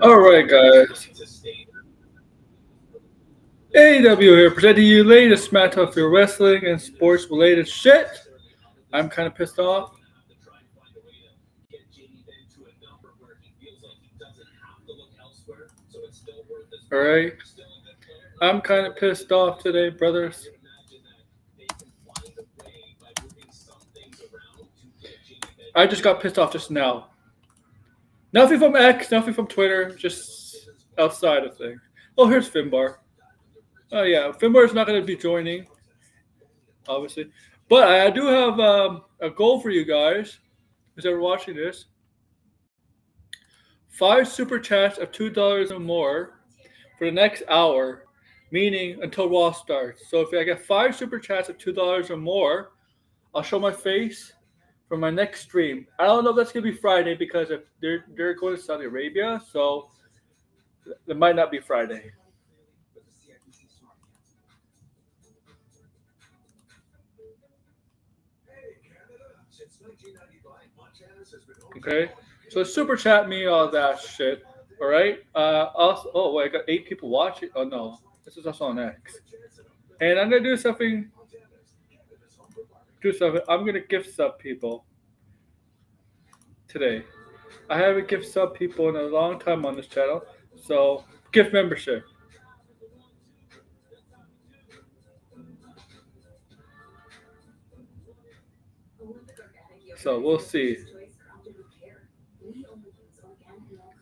Alright, guys. AEW here, presenting you latest match of your wrestling and sports related shit. I'm kind of pissed off. Alright. I'm kind of pissed off today, brothers. I just got pissed off just now. Nothing from X, nothing from Twitter, just outside of things. Oh, here's Finbar. Oh, yeah. Finbar is not going to be joining, obviously. But I do have a goal for you guys, who's ever watching this. 5 super chats of $2 or more for the next hour, meaning until Raw starts. So if I get 5 super chats of $2 or more, I'll show my face for my next stream. I don't know if that's gonna be Friday because if they're going to Saudi Arabia, so it might not be Friday. Okay, so super chat me all that shit. All right. Also, oh wait, I got 8 people watching. Oh no, this is also on X. And I'm gonna do something. I'm gonna gift sub people today. I haven't gift sub people in a long time on this channel, so gift membership. So we'll see.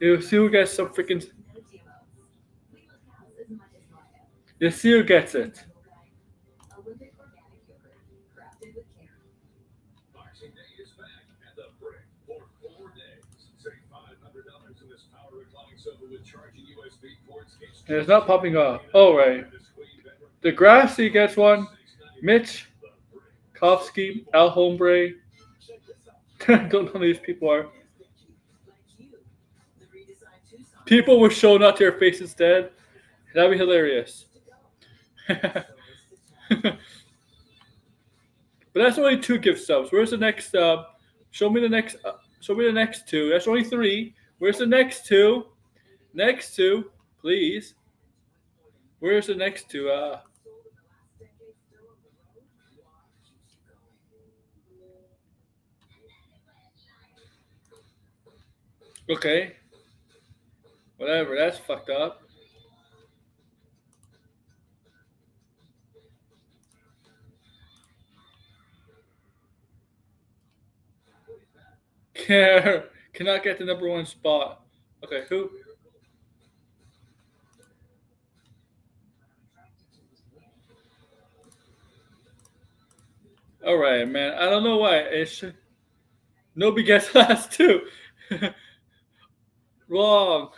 You'll see who gets some freaking. You'll see who gets it. And it's not popping up. Oh, right. Degrassi gets one. Mitch, Kofsky, Al Hombre. Don't know who these people are. People were shown out to your face instead. That'd be hilarious. But that's only 2 gift subs. Where's the next sub? Show me the next. Show me the next 2. That's only 3. Where's the next 2? Next 2, please. Where's the next 2? Okay. Whatever. That's fucked up. Cannot get the number 1 spot. Okay, who? All right, man. I don't know why. Nobody gets last 2. Wrong.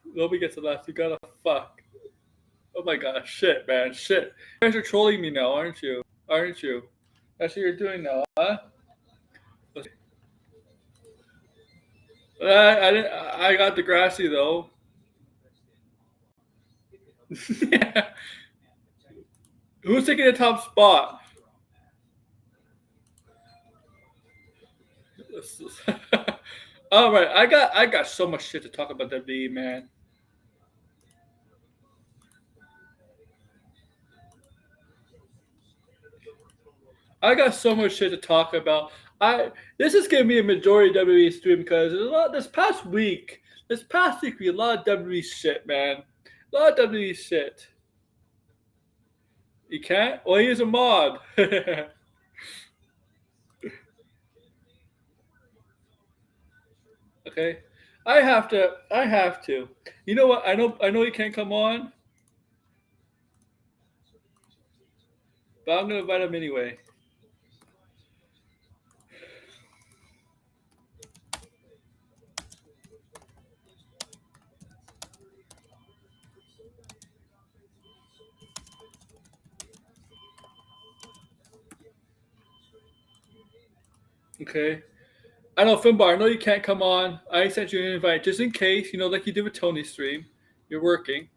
Nobody gets the last 2. Gotta fuck. Oh my god. Shit, man. Shit. You guys are trolling me now, aren't you? Aren't you? That's what you're doing now, huh? I got Degrassi though. Yeah. Who's taking the top spot? All right, I got so much shit to talk about WWE, man. I got so much shit to talk about. This is gonna be a majority WWE stream because there's a lot this past week. This past week we had a lot of WWE shit, man. A lot of WWE shit. You can't? Well, he's a mod. Okay. I have to. You know what? I know you can't come on. But I'm gonna invite him anyway. Okay. I know, Finbar, I know you can't come on. I sent you an invite just in case, like you did with Tony's stream. You're working.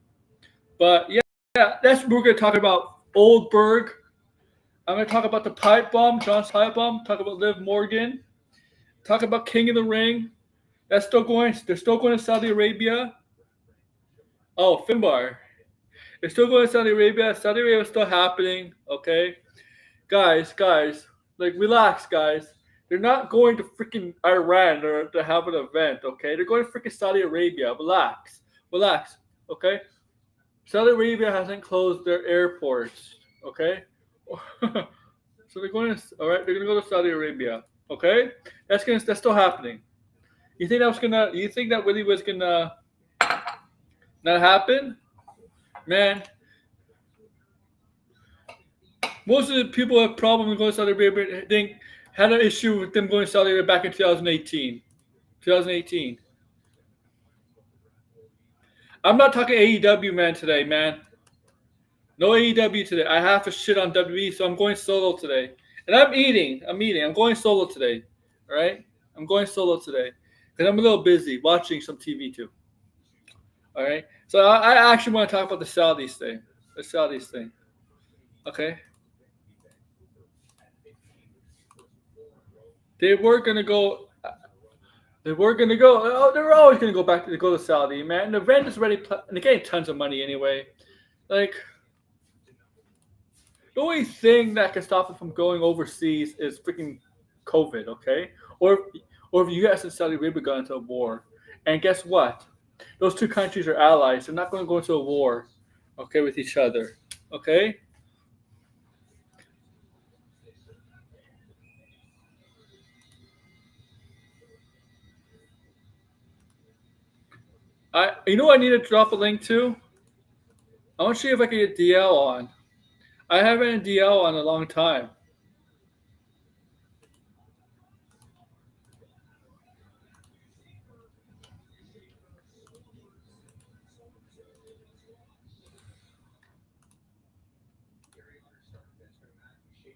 But yeah, that's what we're going to talk about. Oldberg. I'm going to talk about the pipe bomb, John's pipe bomb. Talk about Liv Morgan. Talk about King of the Ring. That's still going. They're still going to Saudi Arabia. Oh, Finbar. They're still going to Saudi Arabia. Saudi Arabia is still happening. Okay, guys, like relax, guys. They're not going to freaking Iran or to have an event. Okay, they're going to freaking Saudi Arabia. Relax. Okay, Saudi Arabia hasn't closed their airports. Okay, so they're going to. All right, they're going to go to Saudi Arabia. Okay, that's still happening. You think that was gonna? You think that really was gonna not happen, man? Most of the people have problem with going to Saudi Arabia. I think had an issue with them going to Saudi Arabia back in 2018. 2018. I'm not talking AEW, man, today, man. No AEW today. I have to shit on WWE, so I'm going solo today. And I'm eating. I'm going solo today. All right? I'm going solo today. Because I'm a little busy watching some TV, too. All right? So I actually want to talk about the Saudis thing. The Saudis thing. Okay? They were gonna go. They were gonna go. Oh, they're always gonna go to Saudi, man. The event is already. And they're getting tons of money anyway. Like the only thing that can stop them from going overseas is freaking COVID, okay? Or if U.S. and Saudi Arabia got into a war, and guess what? Those two countries are allies. They're not going to go into a war, okay, with each other, okay? You know what I need to drop a link to? I want to see if I can get DL on. I haven't had DL on a long time.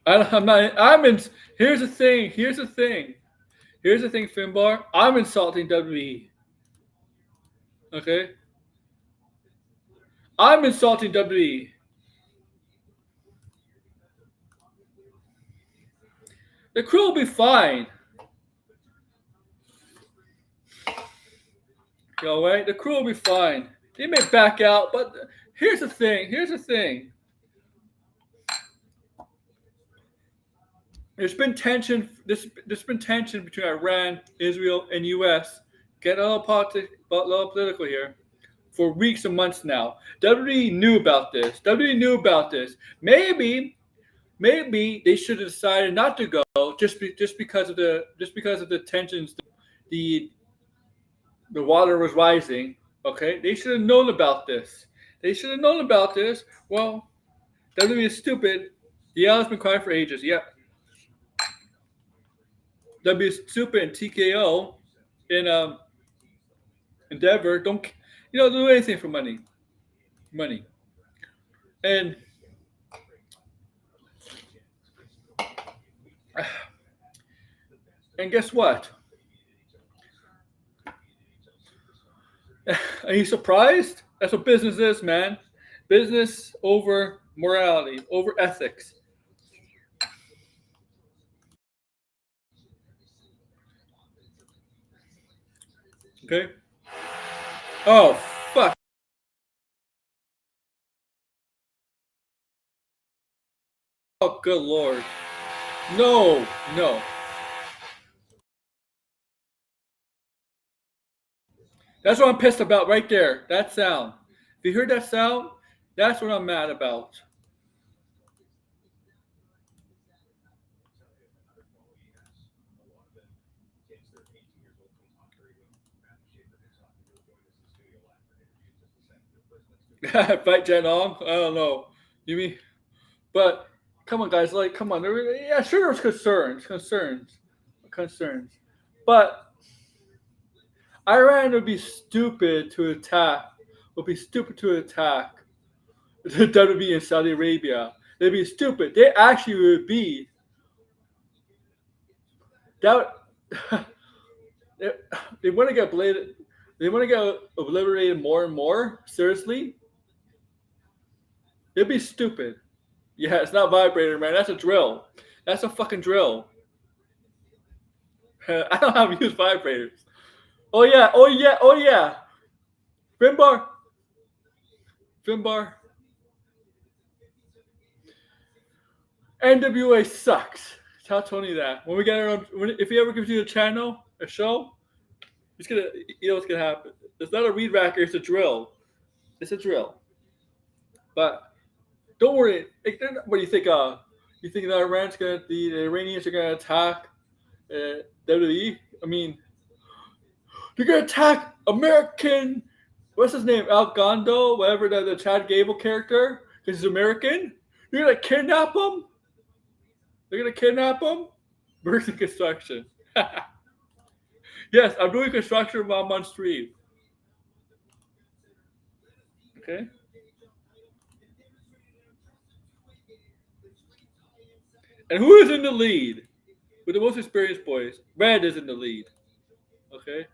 I'm not. I'm in. Here's the thing. Finbar. I'm insulting WWE. Okay. I'm insulting WWE. The crew will be fine. All right. The crew will be fine. They may back out, but here's the thing. There's been tension. There's been tension between Iran, Israel, and U.S. Get a little political here. For weeks and months now, WWE knew about this. Maybe they should have decided not to go just because of the tensions. The the water was rising. Okay, they should have known about this. Well, WWE is stupid. The L has been crying for ages. Yeah, W is stupid and TKO in Endeavor don't do anything for money. And guess what? Are you surprised? That's what business is, man. Business over morality, over ethics. Okay. Oh fuck. Oh good lord. No. That's what I'm pissed about right there. That sound. If you heard that sound, that's what I'm mad about. Fight Jen Ong? I don't know. You mean? But come on, guys. Like, come on. Yeah, sure. There's concerns. But Iran would be stupid to attack. Would be stupid to attack the WWE in Saudi Arabia. They'd be stupid. They actually would be. That they, they want to get bladed. They want to get obliterated more and more. Seriously, it'd be stupid. Yeah, it's not vibrator, man. That's a drill. That's a fucking drill. I don't have used vibrators. Oh yeah, oh yeah, oh yeah. Finbar, Finbar. NWA sucks. Tell Tony that. When we get our own, if he ever gives you a channel, a show, he's gonna, you know what's gonna happen. It's not a reed racker, it's a drill. It's a drill. But don't worry. What do you think? You think that Iran's gonna, the Iranians are gonna attack WWE? I mean, they're gonna attack American. What's his name? Al Gondo, whatever the Chad Gable character, because he's American. You're gonna kidnap him. They're gonna kidnap him. Mercy construction. Yes, I'm doing construction while I'm on stream. Okay. And who is in the lead? With the most experienced boys, Red is in the lead. Okay.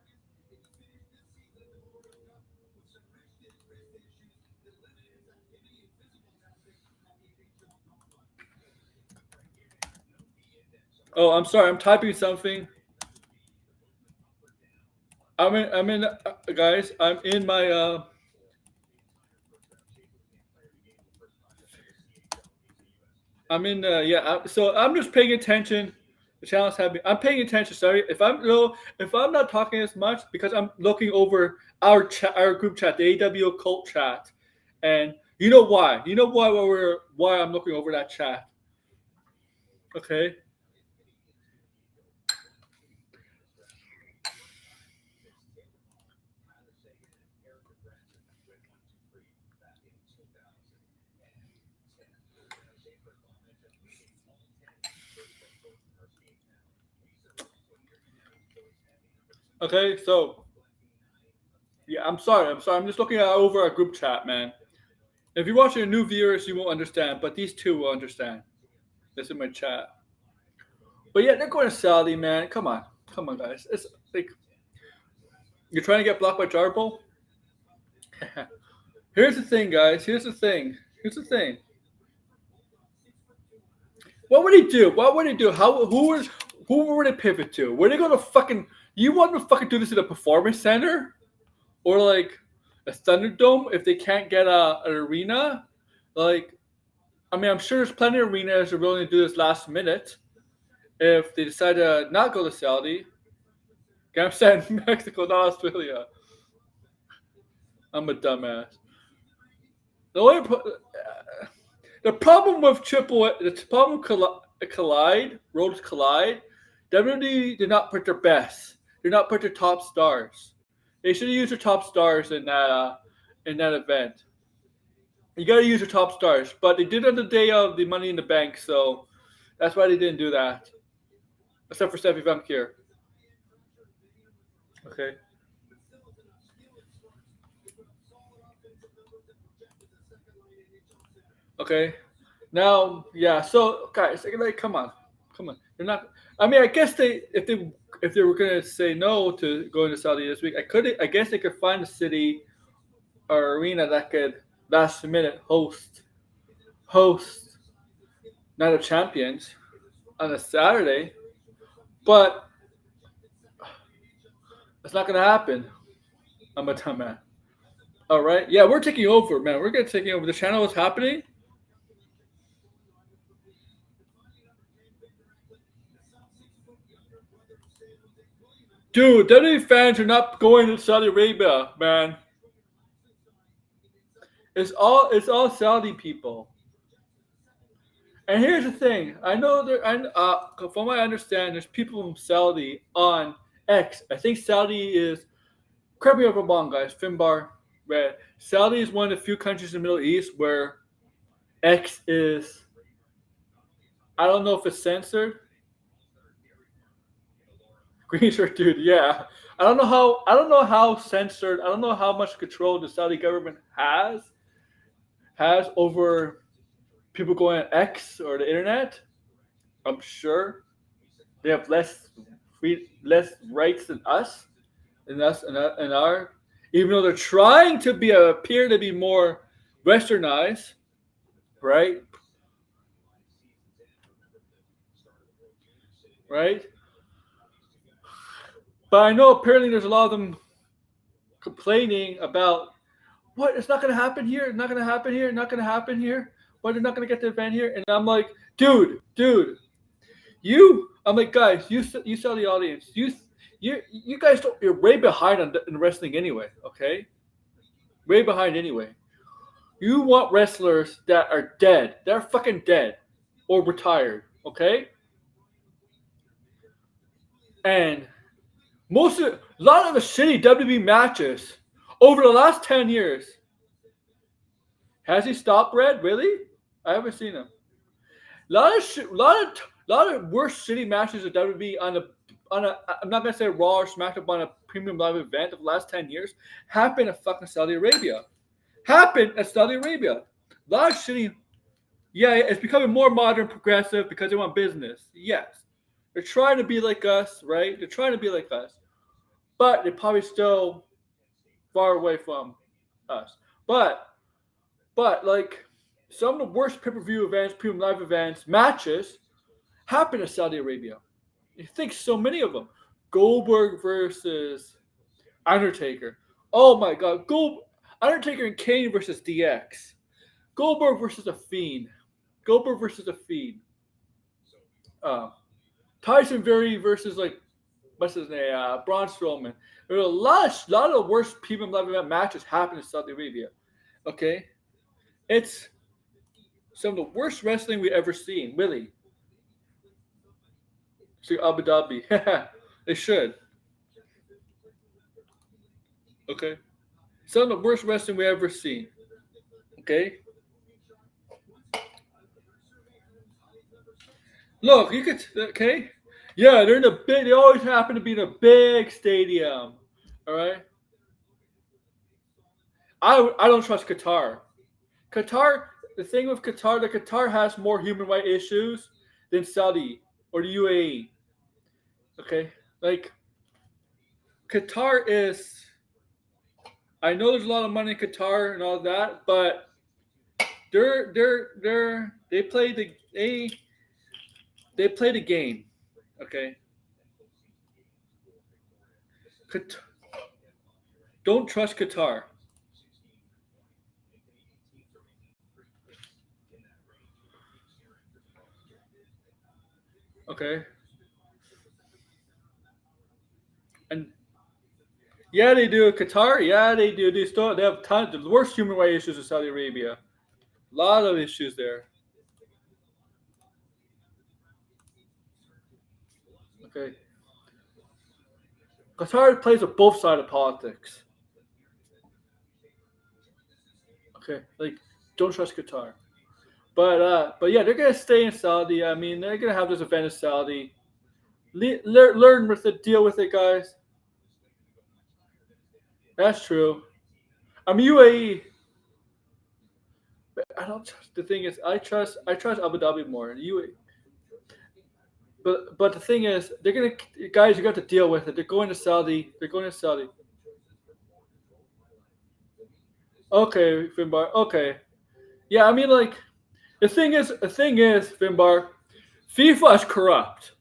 Oh, I'm sorry. I'm typing something. Guys. I'm in my. I'm in. So I'm just paying attention. The channel's having. I'm paying attention. Sorry, if I'm no, if I'm not talking as much because I'm looking over our chat, our group chat, the AW cult chat, and you know why? You know why I'm looking over that chat. Okay. Okay. So yeah, I'm sorry. I'm sorry. I'm just looking at over our group chat, man. If you're watching a new viewers, you won't understand, but these two will understand. This is my chat. But yeah, they're going to Saudi, man. Come on, guys. It's like you're trying to get blocked by Jarbo. Here's the thing, guys. Here's the thing. Here's the thing. What would he do? What would he do? Who would they pivot to? Were they gonna fucking? You want to fucking do this in a performance center or like a Thunderdome if they can't get an arena? Like, I mean, I'm sure there's plenty of arenas that are willing to do this last minute if they decide to not go to Saudi. I'm saying Mexico, not Australia. I'm a dumbass. The only the problem with the problem with Collide, Roads Collide, WWE did not put their best. Did not put their top stars. They should have used their top stars in that event. You got to use your top stars, but they did on the day of the Money in the Bank, so that's why they didn't do that. Except for Steffi Van Kier. Okay. Okay. Now, yeah. So, guys, like, come on, come on. They're not. I mean, I guess if they were gonna say no to going to Saudi this week, I guess they could find a city or arena that could last minute host Night of Champions on a Saturday, but it's not gonna happen. I'm a dumbass. All right. Yeah, we're taking over, man. We're gonna take over. The channel is happening. Dude, WWE fans are not going to Saudi Arabia, man. It's all Saudi people. And here's the thing: I know there, and from what I understand, there's people from Saudi on X. I think Saudi is. Correct me if I'm wrong, guys. Finbar, Red. Saudi is one of the few countries in the Middle East where X is. I don't know if it's censored. Green shirt dude, yeah. I don't know how censored. I don't know how much control the Saudi government has over people going on X or the internet. I'm sure they have less rights than us, and our. Even though they're trying to appear to be more westernized, right? Right? But I know apparently there's a lot of them complaining about what it's not going to happen here, it's not going to happen here, not going to happen here. Why they're not going to get the event here? And I'm like, dude, I'm like, guys, you sell the audience. You guys don't. You're way behind in wrestling anyway. Okay, way behind anyway. You want wrestlers that are dead. They're fucking dead or retired. Okay, and a lot of the shitty WWE matches over the last 10 years. Has he stopped Red? Really? I haven't seen him. Lot of worst shitty matches of WWE on a I'm not gonna say Raw or SmackDown, but on a premium live event of the last 10 years happened in fucking Saudi Arabia. Happened at Saudi Arabia. A lot of shitty. Yeah, it's becoming more modern, progressive because they want business. Yes, they're trying to be like us, right? They're trying to be like us, but they're probably still far away from us. But like some of the worst pay-per-view events, premium live events, matches happen in Saudi Arabia. You think so many of them. Goldberg versus Undertaker. Oh my God. Undertaker and Kane versus DX. Goldberg versus The Fiend. Goldberg versus The Fiend. Tyson Fury versus like what's his name? Braun Strowman. There are a lot of the worst premium live event matches happen in Saudi Arabia. Okay, it's some of the worst wrestling we've ever seen. Really. See Abu Dhabi. They should. Okay. Some of the worst wrestling we ever seen. Okay. Look, you could. Okay. Yeah, they're in the big. They always happen to be in a big stadium. All right. I don't trust Qatar. Qatar. The thing with Qatar, that Qatar has more human rights issues than Saudi or the UAE. Okay, like Qatar is. I know there's a lot of money in Qatar and all that, but they play the game. Okay. Don't trust Qatar. Okay. And yeah, they do. Qatar, yeah, they do. They have tons. The worst human rights issues in Saudi Arabia. A lot of issues there. Okay. Qatar plays with both sides of politics. Okay, like don't trust Qatar. But yeah, they're gonna stay in Saudi. I mean, they're gonna have this event in Saudi. Learn with it, deal with it, guys. That's true. I'm UAE. I don't trust. The thing is, I trust Abu Dhabi more. UAE. But the thing is, they're gonna guys. You got to deal with it. They're going to Saudi. They're going to Saudi. Okay, Finbar. Okay. Yeah, I mean, like the thing is, Finbar, FIFA is corrupt.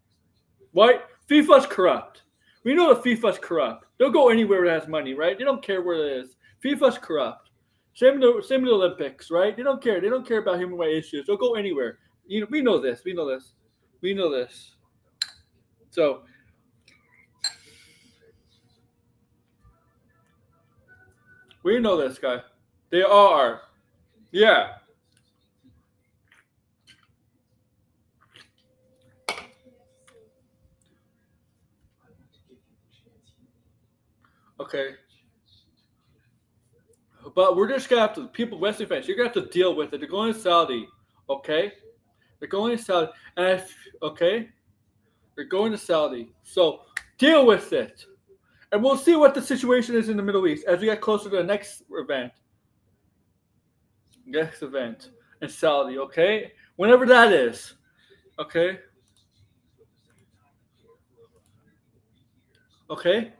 Right? FIFA's corrupt. We know that FIFA's corrupt. They'll go anywhere that has money, right? They don't care where it is. FIFA's corrupt. Same with the Olympics, right? They don't care. They don't care about human rights issues. They'll go anywhere. We know this. We know this. We know this. So we know this guy. They are. Yeah. Okay. But we're just gonna have to people Western fans. You're gonna have to deal with it. They're going to Saudi. Okay. They're going to Saudi, okay, they're going to Saudi. So deal with it, and we'll see what the situation is in the Middle East as we get closer to the next event. Next event in Saudi. Okay, whenever that is. Okay. Okay.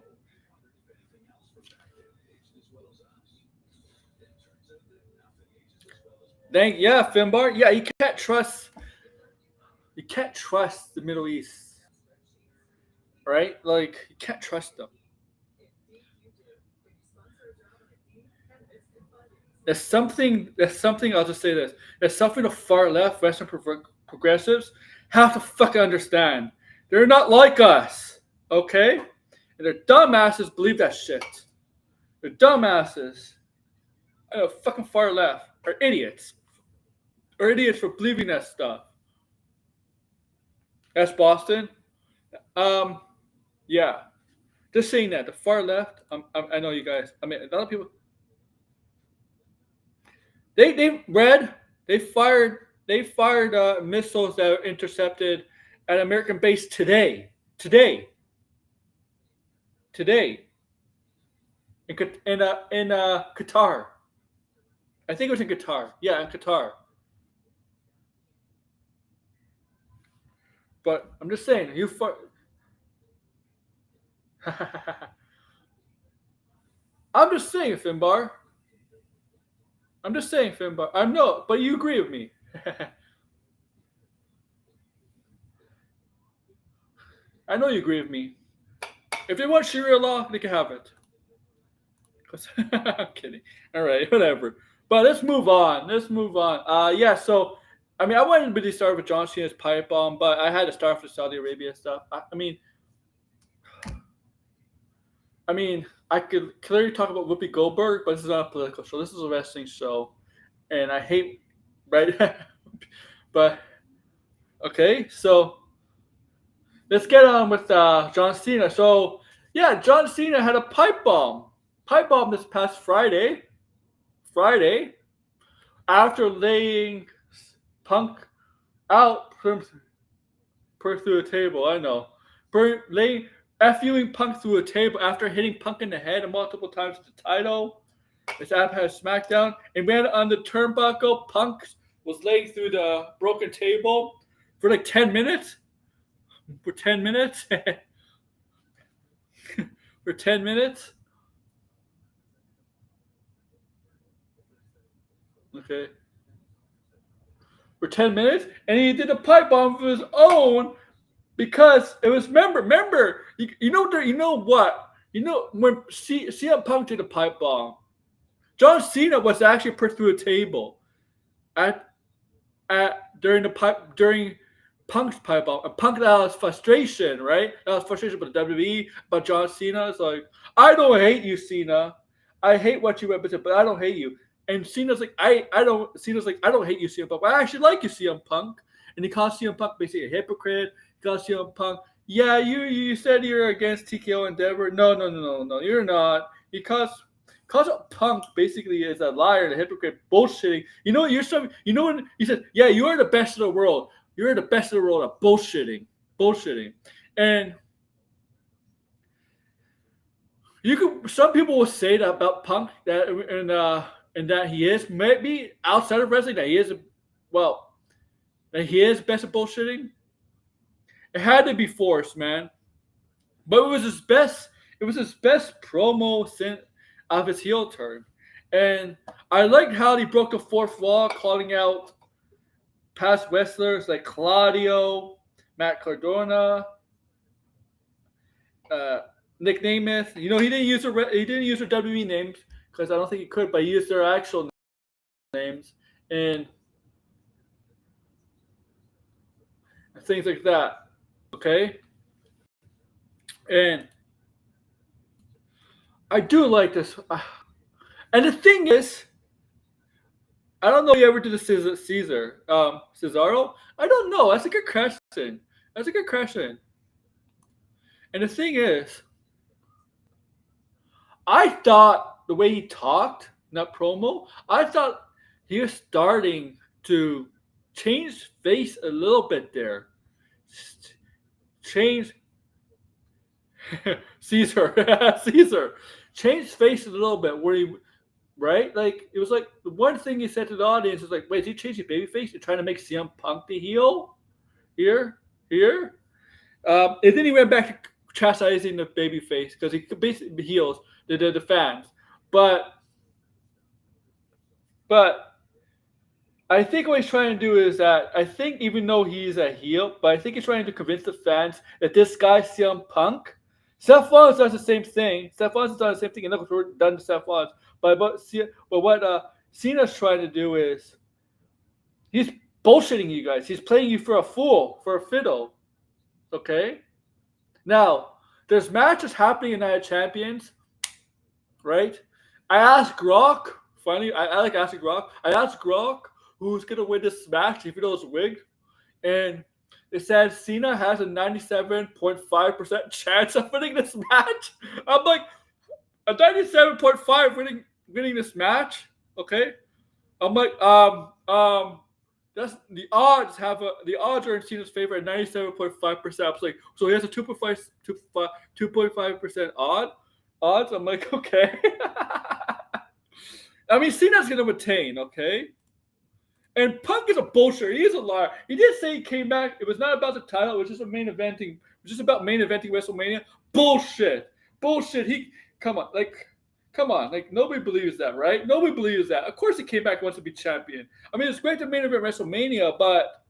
Finbar. Yeah, you can't trust. You can't trust the Middle East. right? Like you can't trust them. There's something. I'll just say this. There's something the far left, Western progressives have to fucking understand. They're not like us, okay? And their dumbasses believe that shit. They're dumbasses. I know fucking far left are idiots. Are idiots for believing that stuff. That's Boston. Um, yeah. Just saying that the far left. I know you guys. I mean, a lot of people. They read. They fired missiles that were intercepted at American base today. Today. Today. In Qatar. I think it was in Qatar. Yeah, in Qatar. But I'm just saying, you far. I'm just saying, Finbar. I'm just saying, Finbar. I know, but you agree with me. I know you agree with me. If they want Sharia law, they can have it. I'm kidding. All right, whatever. But let's move on. Let's move on. Yeah. So, I mean, I wanted to really start with John Cena's pipe bomb, but I had to start with Saudi Arabia stuff. I mean, I could clearly talk about Whoopi Goldberg, but this is not a political show. This is a wrestling show, and I hate right. But okay, so let's get on with John Cena. So yeah, John Cena had a pipe bomb this past Friday. Friday, after laying Punk out through a table. I know, laying FUing Punk through a table after hitting Punk in the head multiple times with the title. This app has SmackDown and ran on the turnbuckle. Punk was laying through the broken table for like 10 minutes. For 10 minutes. For 10 minutes. Okay. For 10 minutes. And he did a pipe bomb of his own because it was, remember, you know what? You know, when CM Punk did a pipe bomb, John Cena was actually put through a table at during Punk's pipe bomb. And Punk that was frustration, right? That was frustration about the WWE, about John Cena. It's like, I don't hate you, Cena. I hate what you represent, but I don't hate you. And Cena's like, Cena's like, I don't hate you, CM Punk, but I actually like you, CM Punk. And he calls CM Punk basically a hypocrite. He calls CM Punk, yeah, you said you're against TKO Endeavor. No, you're not. He calls Punk basically is a liar, a hypocrite, bullshitting. You know, when he said, yeah, you are the best of the world. You're the best of the world at bullshitting. And some people will say that about Punk and that he is maybe outside of wrestling that he is best at bullshitting. It had to be forced, man. But it was his best. It was his best promo since of his heel turn, and I liked how he broke the fourth wall, calling out past wrestlers like Claudio, Matt Cardona, Nick Nemeth. You know, he didn't use their WWE names because I don't think he could, but he used their actual names and things like that. Okay, and I do like this. And the thing is, I don't know if you ever did the Cesaro. I don't know. That's a good question. And the thing is, I thought the way he talked in that promo, I thought he was starting to change face a little bit there. Change Caesar. Changed face a little bit where he right? Like it was like the one thing he said to the audience is like, wait, is he changing baby face? You're trying to make CM Punk the heel? Here? And then he went back to chastising the baby face because he basically heals the fans. But I think what he's trying to do is that I think even though he's a heel, but I think he's trying to convince the fans that this guy CM Punk, Seth Rollins does the same thing. Seth Rollins has done the same thing, and look what's done to Seth Rollins. But what Cena's trying to do is he's bullshitting you guys. He's playing you for a fool, for a fiddle. Okay. Now there's matches happening in Night of Champions, right? I asked Gronk. Funny, I like asking Gronk. I asked Gronk who's gonna win this match, even though it's rigged, and it says Cena has a 97.5% chance of winning this match. I'm like, a 97.5 winning this match. Okay, I'm like, that's the odds the odds are in Cena's favor at 97.5%. I was like, so he has a 2.5% odds. I'm like, okay. I mean, Cena's gonna retain, okay? And Punk is a bullshit. He is a liar. He did say he came back. It was not about the title. It was just a main eventing. It was just about main eventing WrestleMania. Bullshit. Bullshit. Come on. Like nobody believes that, right? Nobody believes that. Of course he came back and wants to be champion. I mean, it's great to main event WrestleMania, but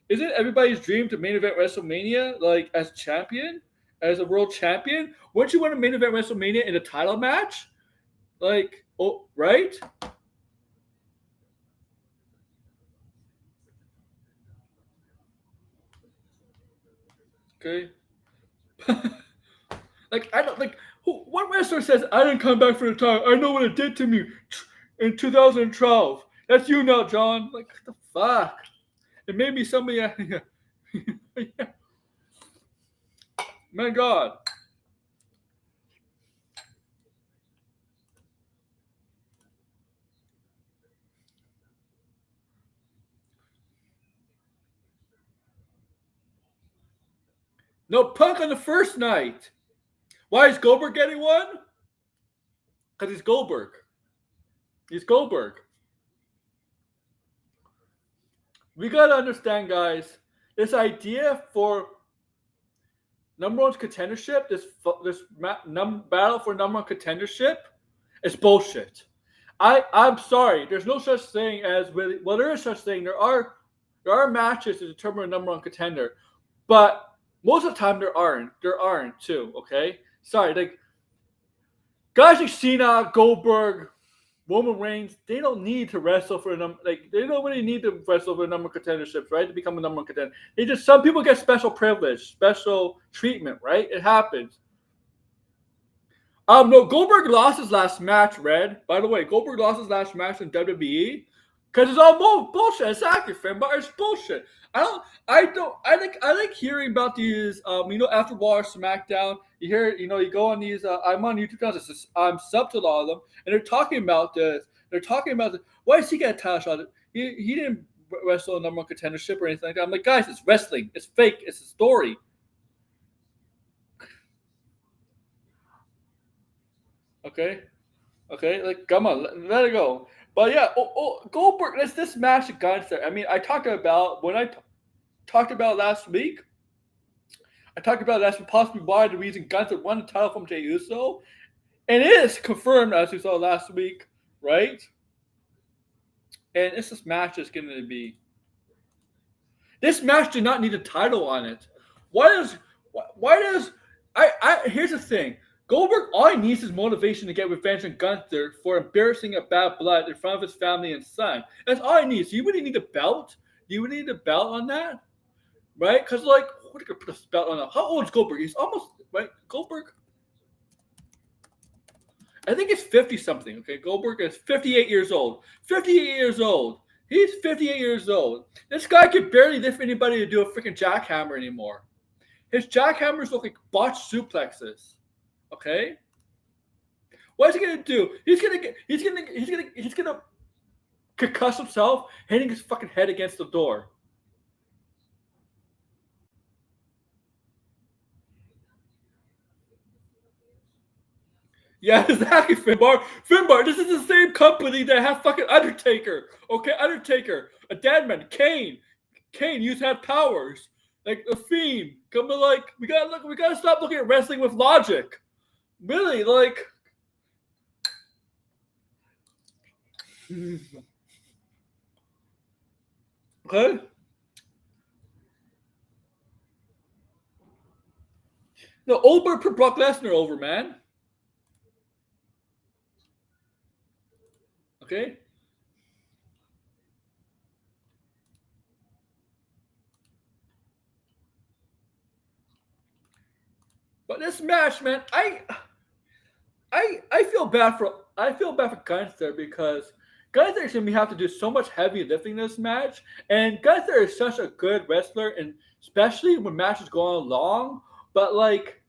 isn't everybody's dream to main event WrestleMania like as champion, as a world champion? Wouldn't you want to main event WrestleMania in a title match? Like, oh, right? Okay. Like I don't like what wrestler says I didn't come back for the title. I know what it did to me in 2012. That's you now, John. Like what the fuck? It made me somebody. Yeah. My God. No Punk on the first night. Why is Goldberg getting one? Because he's Goldberg. He's Goldberg. We gotta understand, guys. This idea for number one contendership, this battle for number one contendership, is bullshit. I'm sorry. There's no such thing as really. Well, there is such thing. There are matches to determine a number one contender, but most of the time there aren't. There aren't too. Okay. Sorry. Like guys like Cena, Goldberg, Roman Reigns, they don't need to wrestle for a number. Like they don't really need to wrestle for a number of contenderships, right? To become a number one contender. They just some people get special privilege, special treatment, right? It happens. No, Goldberg lost his last match, Red. By the way, Goldberg lost his last match in WWE because it's all bullshit. Exactly, fan, but it's bullshit. I like hearing about these. After War SmackDown, you hear, you go on these. I'm on YouTube channels. I'm sub to a lot of them, and they're talking about this. They're talking about this. Why does he get a title shot? He didn't wrestle a number one contendership or anything like that. I'm like, guys, it's wrestling. It's fake. It's a story. Okay. Okay, like come on, let it go. But yeah, Goldberg. This match against there. I mean, I talked about when talked about last week. I talked about that's possibly why the reason Gunther won the title from Jey Uso, and it is confirmed as we saw last week, right? And this match is going to be. This match did not need a title on it. Why does? Why does? Here's the thing. Goldberg, all he needs is motivation to get revenge on Gunther for embarrassing a bad blood in front of his family and son. That's all he needs. Do you really need a belt? Do you really need a belt on that? Right? Because, like, what are you going to put a belt on that? How old is Goldberg? He's almost, right? Goldberg? I think he's 50 something, okay? Goldberg is 58 years old. 58 years old. He's 58 years old. This guy can barely lift anybody to do a freaking jackhammer anymore. His jackhammers look like botched suplexes. Okay. What is he gonna do? He's gonna concuss himself, hitting his fucking head against the door. Yeah, exactly, Finbar. Finbar, this is the same company that has fucking Undertaker. Okay, Undertaker, a dead man, Kane. Kane used to have powers. Like the Fiend. Come to like we gotta stop looking at wrestling with logic. Really, like Okay. No, Oldberg put Brock Lesnar over, man. Okay. But this match, man, I feel bad for Gunther because Gunther is gonna have to do so much heavy lifting this match, and Gunther is such a good wrestler, and especially when matches go on long. But like,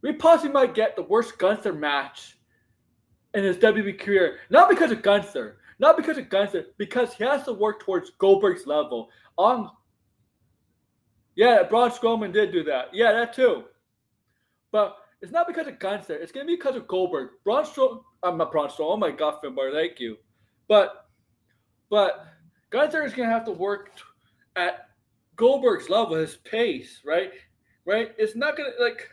we possibly might get the worst Gunther match in his WWE career, not because of Gunther, not because of Gunther, because he has to work towards Goldberg's level. On Yeah, Braun Strowman did do that. Yeah, that too. But it's not because of Gunther. It's gonna be because of Goldberg. Braun Strowman. I'm not Braun Strowman. Oh my God, Finbar, thank you. But but Gunther is gonna have to work at Goldberg's level, his pace, right? Right? It's not gonna like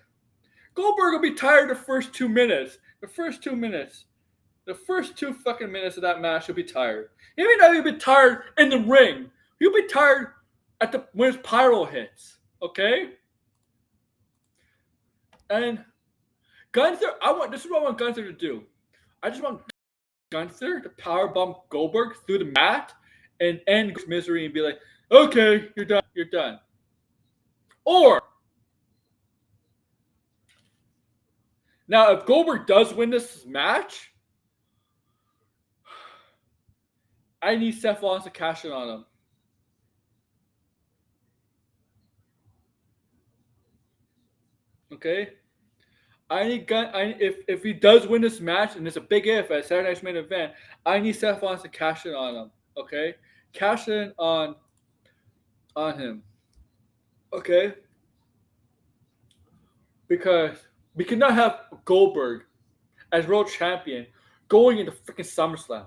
Goldberg will be tired the first 2 minutes. The first 2 minutes. The first two fucking minutes of that match, he'll be tired. He may not even be tired in the ring. He'll be tired at the when his pyro hits. Okay? And Gunther, this is what I want Gunther to do. I just want Gunther to powerbomb Goldberg through the mat and end misery and be like, okay, you're done. You're done. Or now, if Goldberg does win this match, I need Seth Rollins to cash in on him. Okay? If he does win this match, and it's a big if at Saturday Night's main event, I need Seth Rollins to cash in on him. Okay? Cash in on him. Okay? Because we cannot have Goldberg as world champion going into freaking SummerSlam.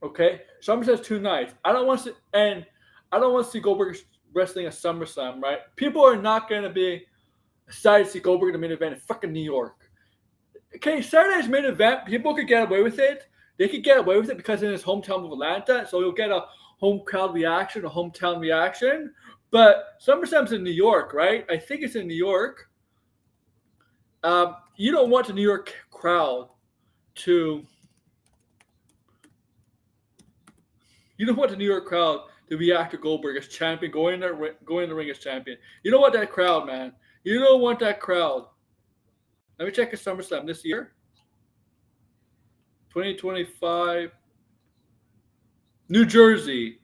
Okay? SummerSlam's 2 nights. I don't want to see Goldberg wrestling at SummerSlam, right? People are not gonna be excited to see Goldberg in the main event in fucking New York. Okay, Saturday's main event, people could get away with it. They could get away with it because in his hometown of Atlanta, so you'll get a home crowd reaction, a hometown reaction. But SummerSlam's in New York, right? I think it's in New York. You don't want the New York crowd to. You don't want the New York crowd to react to Goldberg as champion, going in the ring as champion. You don't want that crowd, man. You don't want that crowd. Let me check his SummerSlam this year. 2025. New Jersey.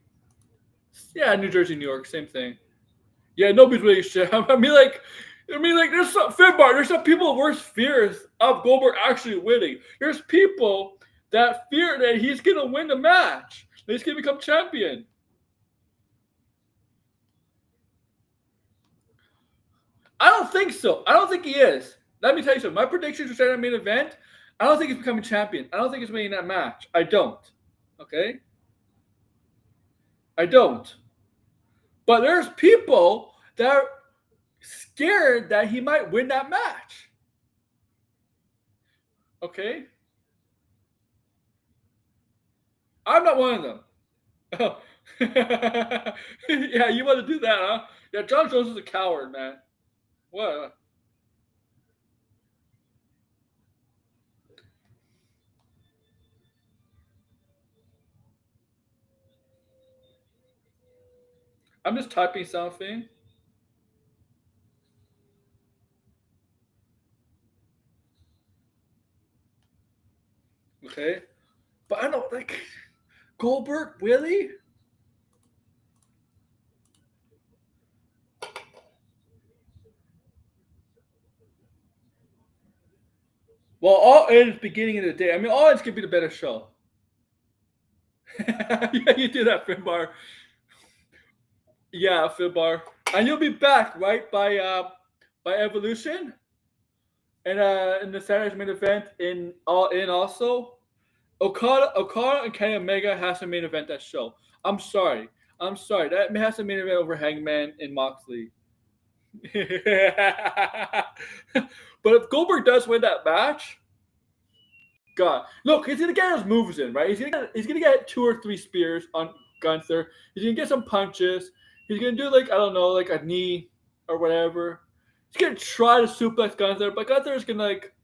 Yeah, New Jersey, New York, same thing. Yeah, nobody's really shit. I mean, there's some Finbar. There's some people worse fears of Goldberg actually winning. There's people that fear that he's gonna win the match. That he's gonna become champion. I don't think so. I don't think he is. Let me tell you something. My predictions for Saturday main event. I don't think he's becoming champion. I don't think he's winning that match. I don't. Okay. I don't. But there's people that are scared that he might win that match. Okay? I'm not one of them. Oh. Yeah, you want to do that, huh? Yeah, John Jones is a coward, man. What? I'm just typing something. Okay? But I don't like Goldberg, really? Well, all in beginning of the day. I mean, all in's gonna be the better show. Yeah, you do that, Finbar. Yeah, Finbar. And you'll be back, right? By Evolution? And in the Saturday's main event in All In also. Okada and Kenny Omega has to main event that show. I'm sorry. I'm sorry. That has to main event over Hangman and Moxley. But if Goldberg does win that match, God, look, he's gonna get his moves in, right? He's gonna get 2 or 3 spears on Gunther. He's gonna get some punches. He's gonna do like I don't know, like a knee or whatever. He's gonna try to suplex Gunther, but Gunther is gonna like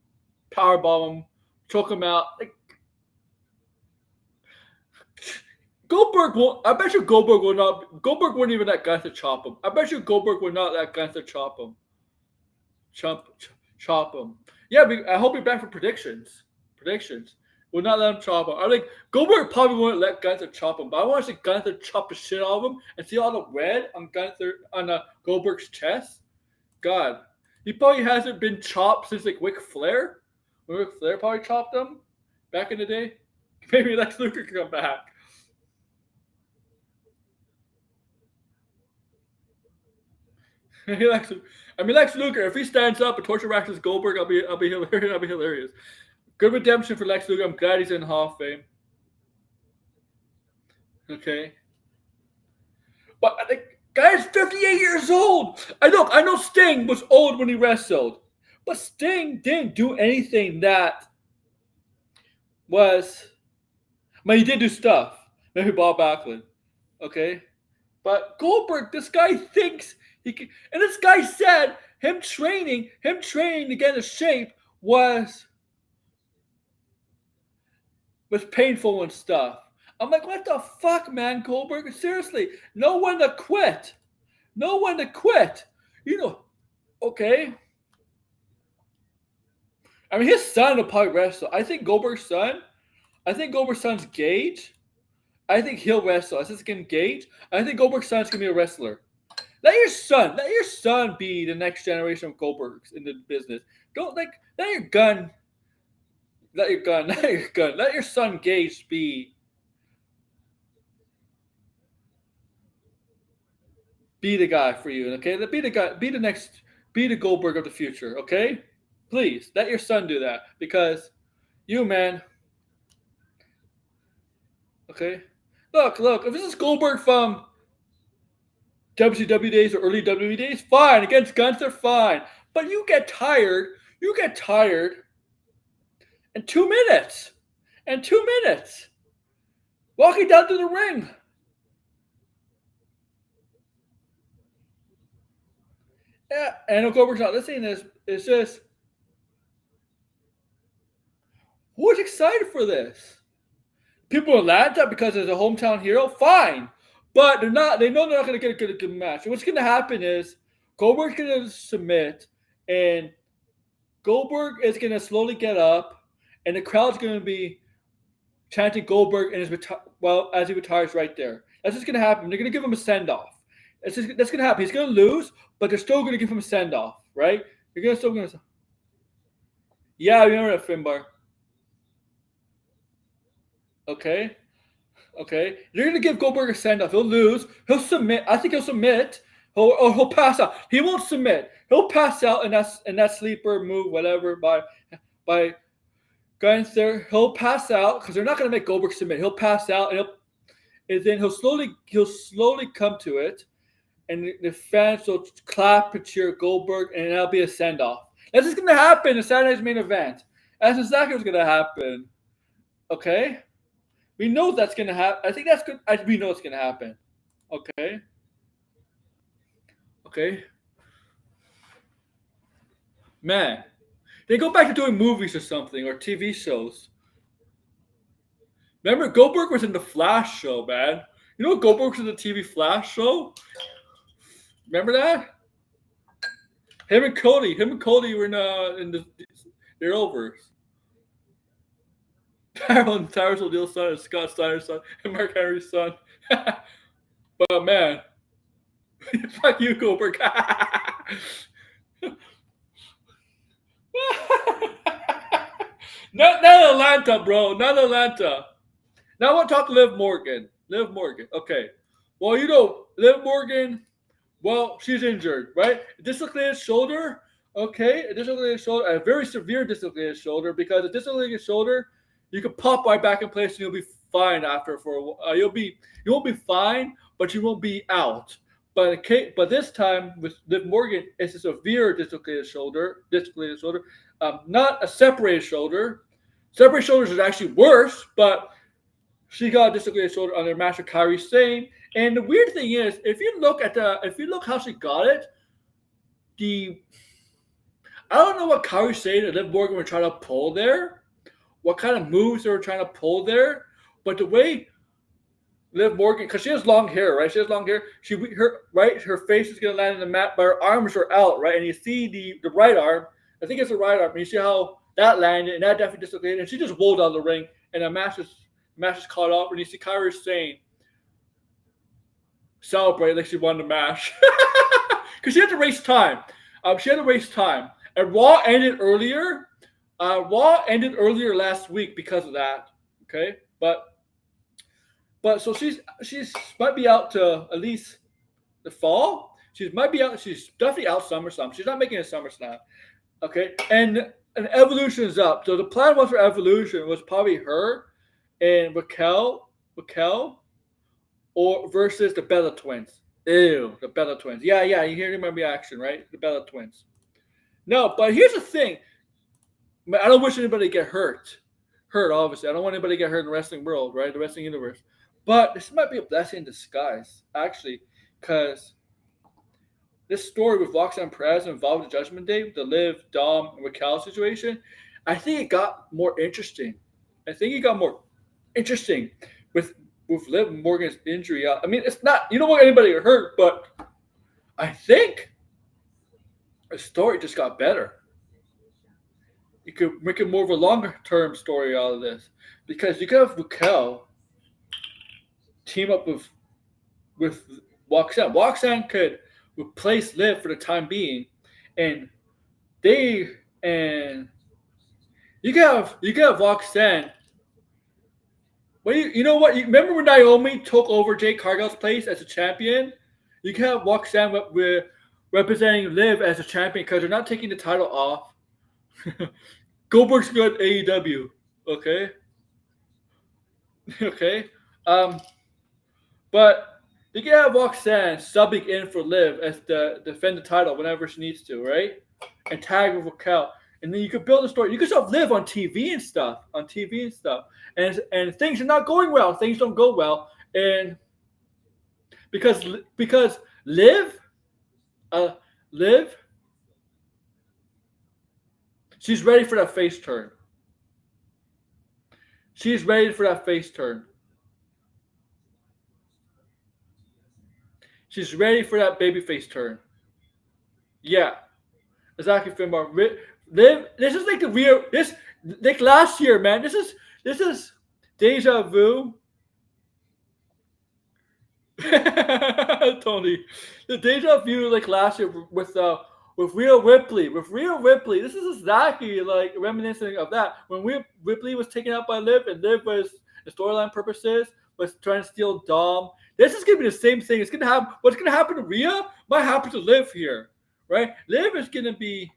powerbomb him, choke him out. Like Goldberg won't. I bet you Goldberg will not. Goldberg wouldn't even let Gunther chop him. I bet you Goldberg would not let Gunther chop him. Chop him. Yeah, I hope you're back for predictions. Predictions. Will not let him chop him. I think Goldberg probably won't let Gunther chop him, but I want to see Gunther chop the shit out of him and see all the red on Goldberg's chest. God, he probably hasn't been chopped since like Ric Flair. When Ric Flair probably chopped him back in the day. Maybe Lex Luger can come back. Lex Luger. If he stands up and torture racks Goldberg, I'll be hilarious. I'll be hilarious. Good redemption for Lex Luger. I'm glad he's in Hall of Fame. Okay, but the guy's 58 years old. I know Sting was old when he wrestled, but Sting didn't do anything that was. I mean, he did do stuff. Maybe Bob Backlund. Okay, but Goldberg, this guy thinks he can, and this guy said him training to get into shape was painful and stuff. I'm like, what the fuck, man, Goldberg? Seriously, no one to quit. No one to quit. You know, okay. I mean, his son will probably wrestle. I think Goldberg's son's Gage. I think he'll wrestle. I think it's Gage. I think Goldberg's son's gonna be a wrestler. Let your son be the next generation of Goldbergs in the business. Don't let your son Gage be the guy for you, okay? Be the guy, be the Goldberg of the future, okay? Please, let your son do that because you, man, okay? Look, if this is Goldberg from WCW days or early WWE days, fine. Against Gunther, fine. But you get tired in 2 minutes. Walking down to the ring. Yeah, and Goldberg's not listening to this. It's just, who's excited for this? People in Atlanta because it's a hometown hero, fine. But they're not. They know they're not going to get a good match. And what's going to happen is Goldberg's going to submit, and Goldberg is going to slowly get up, and the crowd's going to be chanting Goldberg as he retires right there. That's just going to happen. They're going to give him a send off. That's going to happen. He's going to lose, but they're still going to give him a send off, right? You're still going to. Yeah, I remember that, Finbar. Okay. You're gonna give Goldberg a send off. He'll lose. He'll submit. I think he'll submit. He'll pass out. He won't submit. He'll pass out in that sleeper move, whatever, by Gunther. He'll pass out because they're not gonna make Goldberg submit. He'll pass out and then he'll slowly come to it, and the fans will clap and cheer Goldberg, and that'll be a send off. That's just gonna happen in Saturday's main event. That's exactly what's gonna happen. Okay. We know that's going to happen. I think that's good. We know it's going to happen. Okay. Man, they go back to doing movies or something or TV shows. Remember, Goldberg was in the Flash show, man. You know Goldberg was in the TV Flash show? Remember that? Him and Cody were in the overs. Tyrus O'Neil's son and Scott Steiner's son and Mark Henry's son. But man, fuck you, Goldberg. Not Atlanta, bro. Not Atlanta. Now I want to talk Liv Morgan. Okay. Well, Liv Morgan, well, she's injured, right? Dislocated shoulder. Okay. A dislocated shoulder. A very severe dislocated shoulder because a dislocated shoulder, you can pop right back in place and you'll be fine after for a while. You won't be fine, but you won't be out. But this time with Liv Morgan, it's a severe dislocated shoulder, not a separated shoulder. Separate shoulders is actually worse, but she got a dislocated shoulder on their match with Kairi Sane. And the weird thing is, if you look how she got it, the I don't know what Kairi Sane and Liv Morgan were trying to pull there, what kind of moves they were trying to pull there, but the way Liv Morgan, because she has long hair, right? She has long hair. Her face is gonna land in the mat, but her arms are out, right? And you see the right arm. I think it's the right arm. And you see how that landed, and that definitely dislocated. And she just rolled out of the ring, and the match is caught off. And you see Kairi Sane celebrate like she won the match because she had to waste time. And Raw ended earlier. Raw ended earlier last week because of that. Okay, but so she's might be out to at least the fall. She might be out. She's definitely out SummerSlam. She's not making a SummerSlam. Okay, and Evolution is up. So the plan was for Evolution was probably her and Raquel, or versus the Bella Twins. Ew, the Bella Twins. Yeah. You hear my reaction, right? The Bella Twins. No, but here's the thing. I don't wish anybody to get hurt. Obviously. I don't want anybody to get hurt in the wrestling world, right? The wrestling universe. But this might be a blessing in disguise, actually, because this story with Roxanne Perez involved the Judgment Day, the Liv, Dom, and Raquel situation, I think it got more interesting. With Liv Morgan's injury out. I mean, it's not, you don't want anybody to get hurt, but I think the story just got better. You could make it more of a longer term story out of this, because you could have Raquel team up with Roxanne. Roxanne could replace Liv for the time being, and you could have Roxanne. Well, you know what? You remember when Naomi took over Jade Cargill's place as a champion? You could have Roxanne representing Liv as a champion because they're not taking the title off. Goldberg's good AEW. Okay. Okay. But you can have Roxanne subbing in for Liv as the defend the title whenever she needs to, right? And tag with Raquel. And then you could build a story. You could still Liv on TV and stuff. And things are not going well. Things don't go well. And because Liv, she's ready for that face turn. She's ready for that face turn. She's ready for that babyface turn. Yeah. Exactly, Finbar. Liv, this is like the real like last year, man. This is deja vu. Tony. The deja vu like last year with Rhea Ripley. This is exactly like reminiscent of that. When Ripley was taken out by Liv, and Liv was, the storyline purposes, was trying to steal Dom. This is gonna be the same thing. It's gonna have what's gonna happen to Rhea might happen to Liv here. Right? Liv is gonna be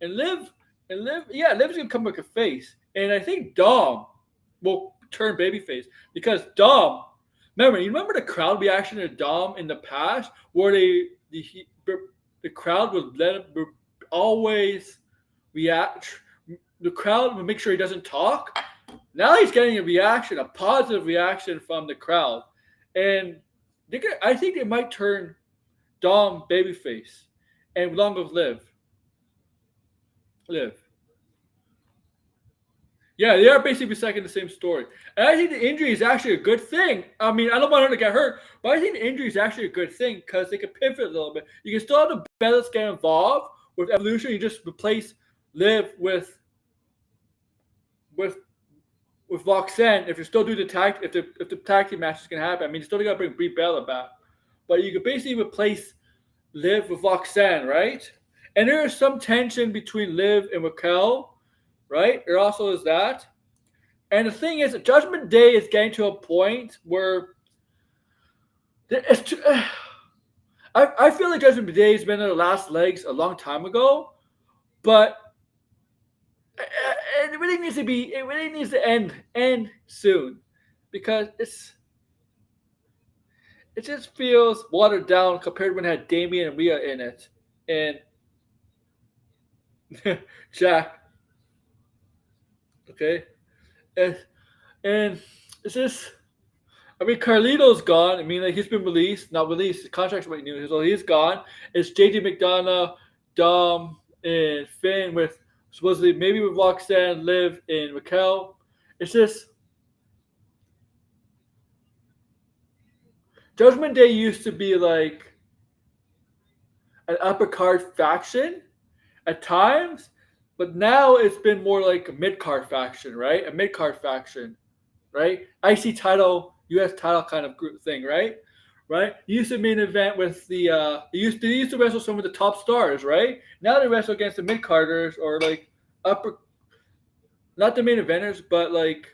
Liv is gonna come like a face. And I think Dom will turn babyface. Because Dom, you remember the crowd reaction to Dom in the past, where the crowd would let him always react. The crowd would make sure he doesn't talk. Now he's getting a positive reaction from the crowd. And I think they might turn Dom babyface and along with Liv. Yeah, they are basically second the same story. And I think the injury is actually a good thing. I mean, I don't want her to get hurt, but I think the injury is actually a good thing because they can pivot a little bit. You can still have the Bellas get involved with Evolution. You just replace Liv with Roxanne. If you still do the tag, if the tag team match is gonna happen, I mean, you still gotta bring Brie Bella back, but you could basically replace Liv with Roxanne, right? And there is some tension between Liv and Raquel, right? There also is that. And the thing is, Judgment Day is getting to a point where I feel like Judgment Day has been in the last legs a long time ago, but it really needs to end soon, because it just feels watered down compared to when it had Damien and Rhea in it. And Jack. Okay. and, and it's just. I mean, Carlito's gone. I mean, like he's been released, not released. His contract's right new, so he's gone. It's JD McDonough, Dom, and Finn with supposedly maybe with Roxanne, Liv, and Raquel. It's just Judgment Day used to be like an upper card faction at times, but now it's been more like a mid card faction, right? A mid card faction, right? IC title, US title kind of group thing, right? Right? You used to main event with the they used to wrestle some of the top stars, right? Now they wrestle against the mid carders or like upper, not the main eventers, but like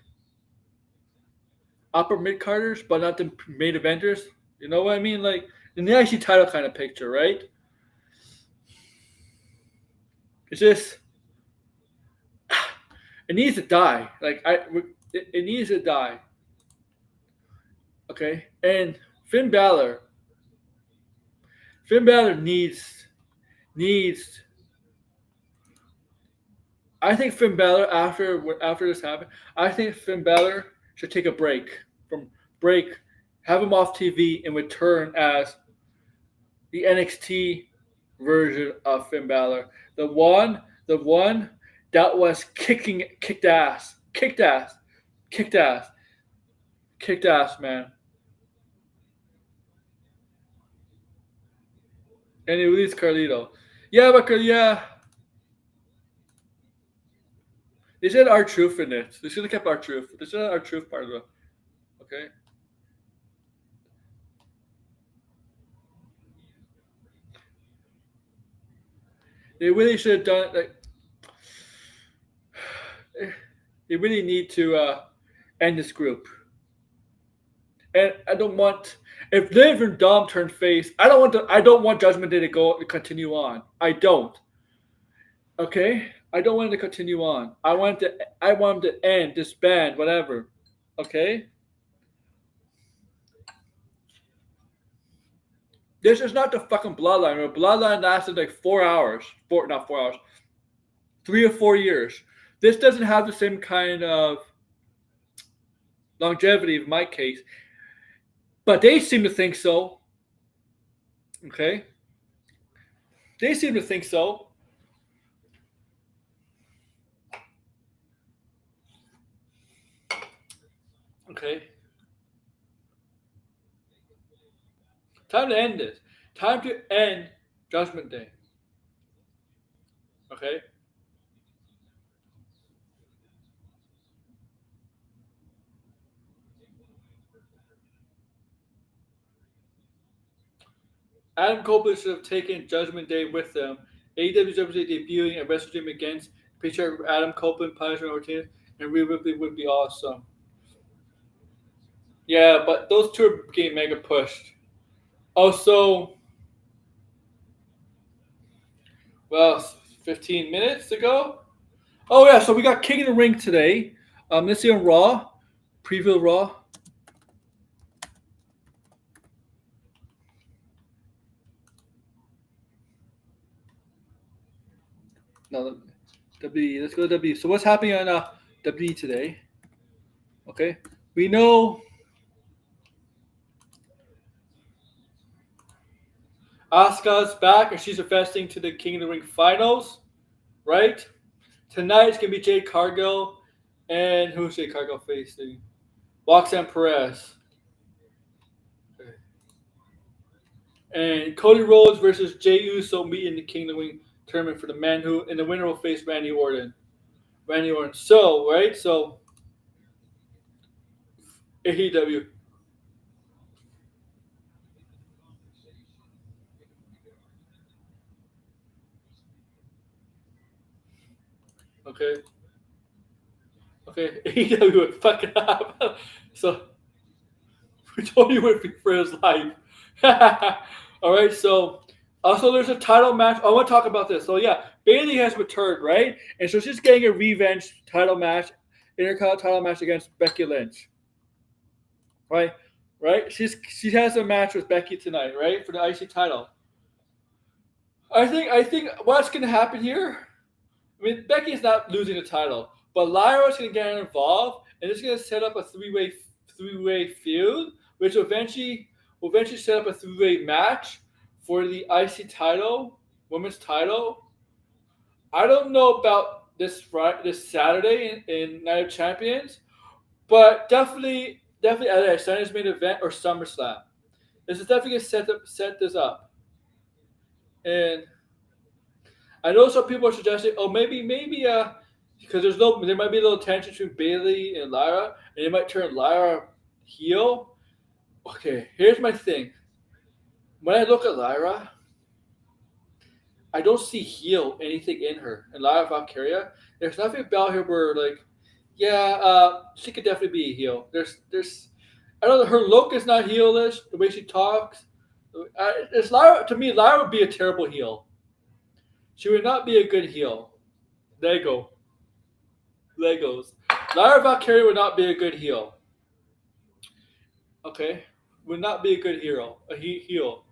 upper mid carders, but not the main eventers. You know what I mean? Like in the IC title kind of picture, right? It's just it needs to die. It needs to die. Okay, and Finn Balor, Finn Balor needs. I think Finn Balor after this happened, I think Finn Balor should take a break, have him off TV and return as the NXT version of Finn Balor, the one that was kicked ass, kicked ass, man. And he released Carlito. Yeah, but yeah, they said our truth in it. They should have kept our truth. They should have our truth part of it. Okay. They really should have done like they really need to end this group. And I don't want if Liv and Dom turn face, I don't want Judgment Day to continue on. I don't. Okay? I don't want it to continue on. I want them to end, disband, whatever. Okay? This is not the fucking bloodline. The bloodline lasted like 4 hours. Not 4 hours. 3 or 4 years. This doesn't have the same kind of longevity in my case. But they seem to think so. Okay? They seem to think so. Okay? Time to end this. Time to end Judgment Day. Okay? Adam Copeland should have taken Judgment Day with them. AEW Judgment Day debuting at Wrestle Dream against picture Adam Copeland, Punishment Martinez, and Rhea Ripley would be awesome. Yeah, but those two are getting mega pushed. Also, well, 15 minutes to go. Oh yeah, so we got King of the Ring today. Let's see on Raw. Preview Raw. No, W. Let's go to W. So what's happening on W today? Okay, we know Asuka's back and she's advancing to the King of the Ring finals, right? Tonight it's gonna be Jade Cargill and who's Jade Cargill facing? Roxanne Perez. Okay. And Cody Rhodes versus Jey Uso meet in the King of the Ring tournament for the man who and the winner will face Randy Orton. Randy Orton. So, right? So AEW. Okay. Okay. AEW would fuck it up. So Tony would be for his life. All right, so also there's a title match. I want to talk about this. So yeah, Bailey has returned, right? And so she's getting a revenge title match, Intercontinental title match against Becky Lynch. Right? Right? She has a match with Becky tonight, right? For the IC title. I think what's gonna happen here? I mean, Becky's not losing the title, but Lyra's gonna get involved and it's gonna set up a three-way feud, which will eventually set up a three-way match for the IC title, women's title. I don't know about this Saturday in Night of Champions, but definitely either at Sunday's main event or SummerSlam. This is definitely gonna set this up. And I know some people are suggesting, oh, maybe because there might be a little tension between Bailey and Lyra, and they might turn Lyra heel. Okay, here's my thing. When I look at Lyra, I don't see heel anything in her. And Lyra Valkyria, there's nothing about her where like, yeah, she could definitely be a heel. I don't know, her look is not heelish. The way she talks, it's Lyra to me. Lyra would be a terrible heel. She would not be a good heel. Legos. Lyra Valkyria would not be a good heel. Okay, would not be a good hero. Heel.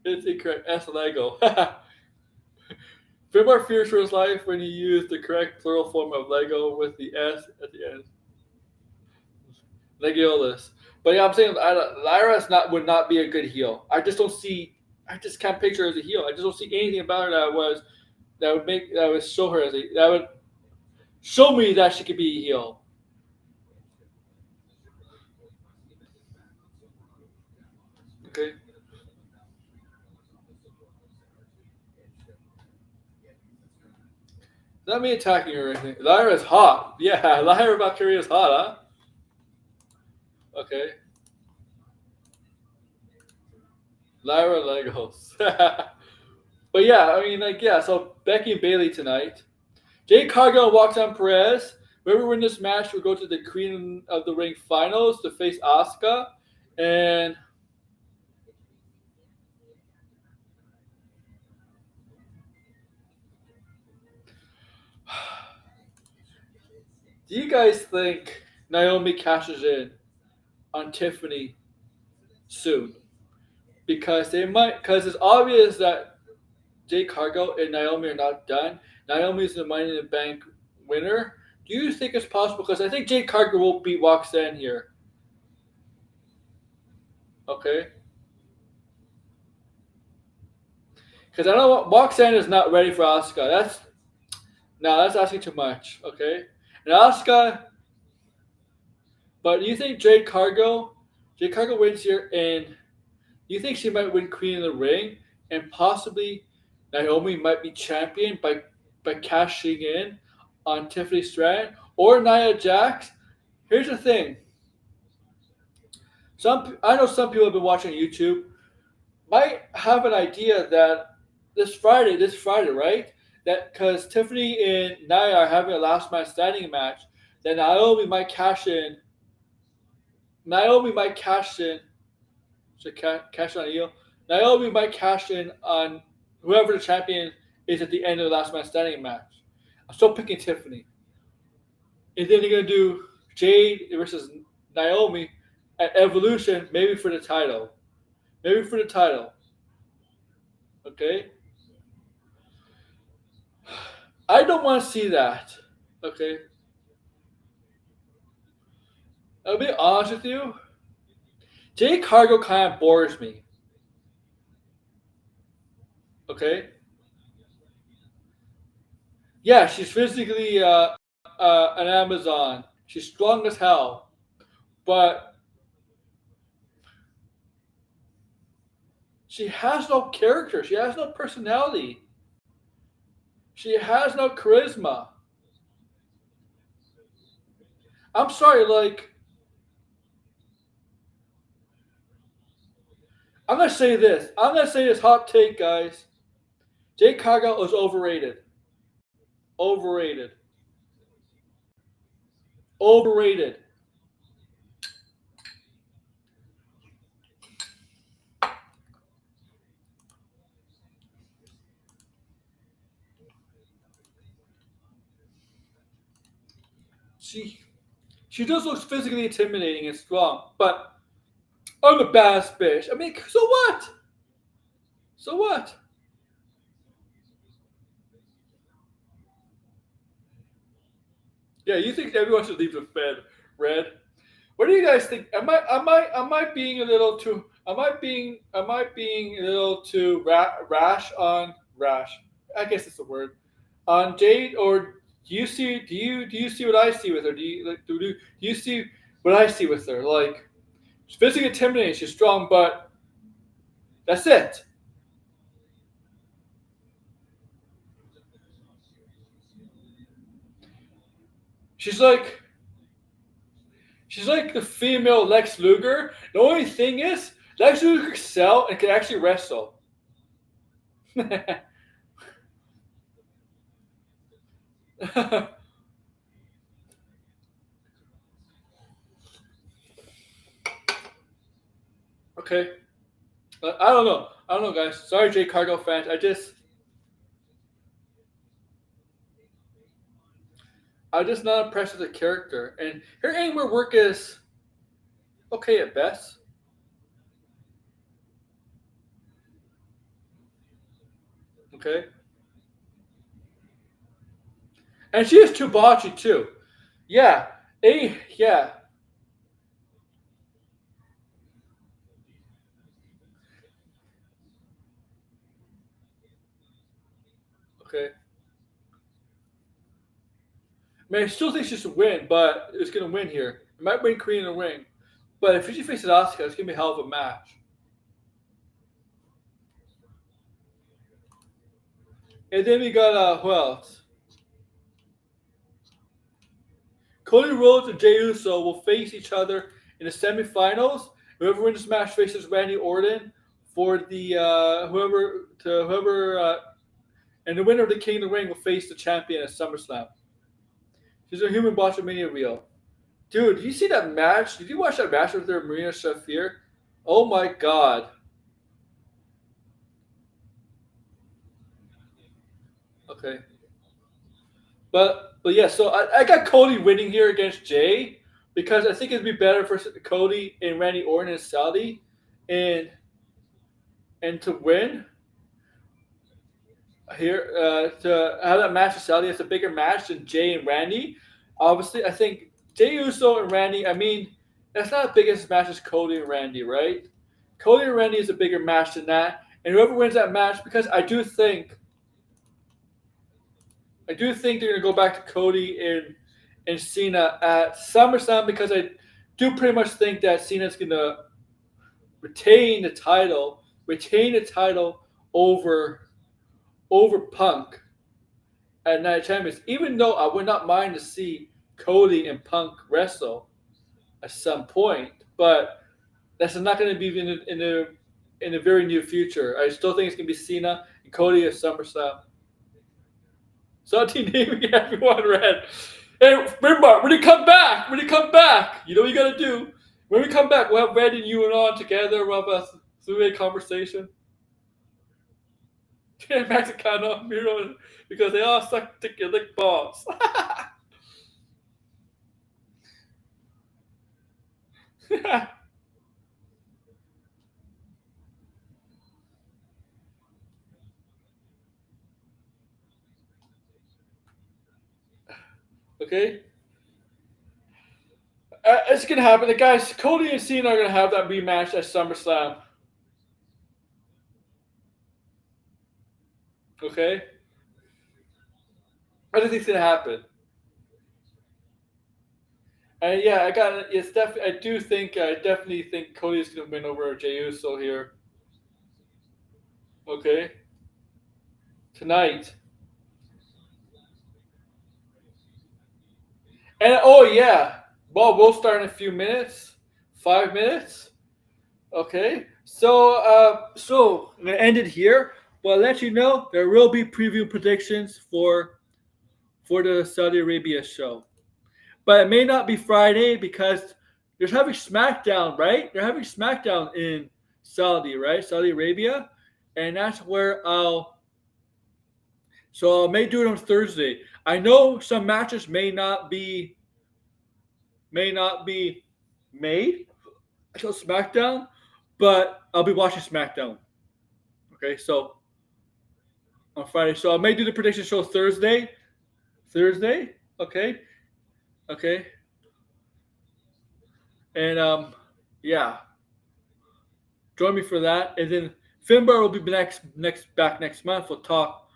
It's incorrect. S Lego. Feel more fears for his life when you use the correct plural form of Lego with the S at the end. Legolas. But yeah, I'm saying Lyra would not be a good heel. I just don't see. I just can't picture her as a heel. I just don't see anything about her that would show her that would show me that she could be a heel. Okay. Not me attacking her or anything. Lyra is hot. Yeah, Lyra Valkyria is hot, huh? Okay. Lyra Legos. But yeah, I mean, like, yeah, so Becky and Bailey tonight. Jade Cargill walks on Perez. Whoever wins this match will go to the Queen of the Ring finals to face Asuka. And do you guys think Naomi cashes in on Tiffany soon? Because it's obvious that Jade Cargill and Naomi are not done. Naomi's the Money in the Bank winner. Do you think it's possible? Because I think Jade Cargill will beat Roxanne here. Okay. Because I know Roxanne is not ready for Asuka. That's asking too much. Okay. And Asuka, but do you think Jade Cargill wins here, and do you think she might win Queen of the Ring, and possibly Naomi might be champion by cashing in on Tiffany Stratton or Nia Jax? Here's the thing. I know some people have been watching YouTube might have an idea that this Friday, right? That because Tiffany and Nia are having a last man standing match, then Naomi might cash in. Naomi might cash in. So cash on a heel. Naomi might cash in on whoever the champion is at the end of the last man standing match. I'm still picking Tiffany. And then they're gonna do Jade versus Naomi at Evolution, maybe for the title. Maybe for the title. Okay? I don't want to see that. Okay? I'll be honest with you. Jade Cargill kind of bores me. Okay? Yeah, she's physically an Amazon. She's strong as hell. But she has no character. She has no personality. She has no charisma. I'm sorry, like, I'm going to say this. I'm going to say this hot take, guys. Jade Cargill is overrated. Overrated. Overrated. She does look physically intimidating and strong, but I'm a bass bitch. I mean, so what? So what? Yeah, you think everyone should leave the Fed red? What do you guys think? Am I being a little too? Am I being a little too rash on rash? I guess it's the word on Jade, or do you see what I see with her? Do you see what I see with her? Like she's physically intimidating, she's strong, but that's it. She's like she's like the female Lex Luger. The only thing is Lex Luger can sell and can actually wrestle. Okay. I don't know. I don't know, guys. Sorry, Jay Cargill fans. I'm just not impressed with the character, and her anywhere work is okay at best. Okay, and she is too botchy too. Yeah, yeah. Okay, I mean, I still think she should win, but it's gonna win here. It might win Queen in the ring, but if she faces Asuka, it's gonna be a hell of a match. And then we got who else? Cody Rhodes and Jey Uso will face each other in the semifinals. Whoever wins this match faces Randy Orton for the whoever and the winner of the King of the Ring will face the champion at SummerSlam. She's a human Botchamania wheel. Dude, did you see that match? Did you watch that match with their Marina Shafir? Oh my god. Okay. But yeah, so I got Cody winning here against Jay because I think it'd be better for Cody and Randy Orton and Saudi and to win here to have that match with Saudi. It's a bigger match than Jay and Randy. Obviously, I think Jay Uso and Randy. I mean, that's not the biggest match as Cody and Randy, right? Cody and Randy is a bigger match than that, and whoever wins that match, because I do think they're gonna go back to Cody and Cena at SummerSlam because I do pretty much think that Cena's gonna retain the title over Punk at Night Champions. Even though I would not mind to see Cody and Punk wrestle at some point, but that's not going to be in the very near future. I still think it's going to be Cena and Cody at SummerSlam. Salty naming everyone red. And remember, when you come back, you know what you got to do. When we come back, we'll have Red and you and on together. We'll have a three-way conversation. Mexicano, Miro, because they all suck dick and lick balls. Okay? It's gonna happen. The guys, Cody and Cena are gonna have that rematch at SummerSlam. Okay? I don't think it's gonna happen. And yeah, I got it. It's definitely. I definitely think Cody's gonna win over Jey Uso here. Okay, tonight. And oh yeah, well we'll start in a few minutes. 5 minutes. Okay. So I'm gonna end it here. But I'll let you know there will be preview predictions for the Saudi Arabia show. But it may not be Friday because they're having SmackDown, right? They're having SmackDown in Saudi, right? Saudi Arabia, and that's where I'll. So I may do it on Thursday. I know some matches may not be made until SmackDown, but I'll be watching SmackDown. Okay, so on Friday, so I may do the prediction show Thursday. Thursday, okay. Okay, and yeah, join me for that. And then Finbar will be back next month. We'll talk,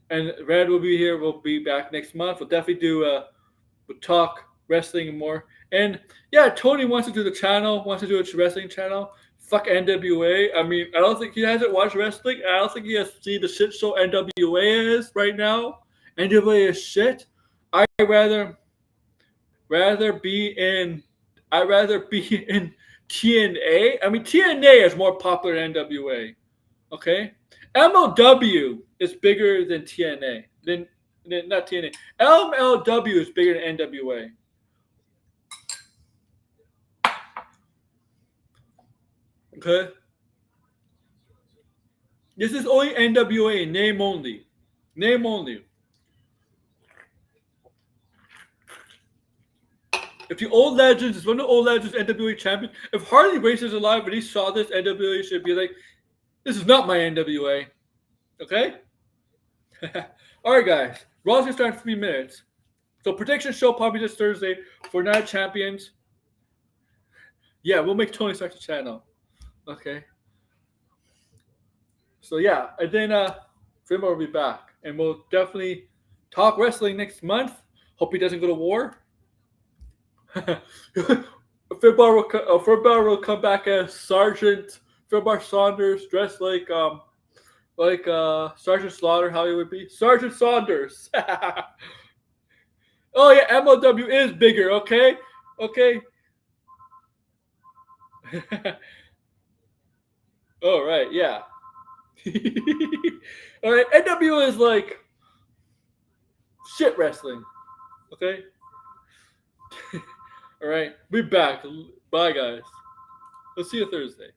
and Red will be here. We'll be back next month. We'll definitely do we'll talk wrestling and more. And yeah, Tony wants to do the channel, wants to do a wrestling channel. Fuck NWA. I mean, I don't think he hasn't watched wrestling. I don't think he has seen the shit show NWA is right now. NWA is shit. I rather be in I'd rather be in TNA. I mean, TNA is more popular than NWA. Okay, MLW is bigger than TNA. Than not TNA. MLW is bigger than NWA. Okay, this is only NWA name only. Name only. If the old legends is one of the old legends NWA champion, if Harley Race is alive and he saw this, NWA should be like, this is not my NWA. Okay? Alright guys. Raw's gonna start in 3 minutes. So prediction show probably this Thursday for Night Champions. Yeah, we'll make Tony start the channel. Okay. So yeah, and then Fimbo will be back. And we'll definitely talk wrestling next month. Hope he doesn't go to war. Finbar will come back as Sergeant Finbar Saunders, dressed like Sergeant Slaughter. How he would be Sergeant Saunders. Oh yeah, MLW is bigger. Okay, okay. All right, yeah. All right, NWA is like shit wrestling. Okay. All right, be back. Bye, guys. We'll see you Thursday.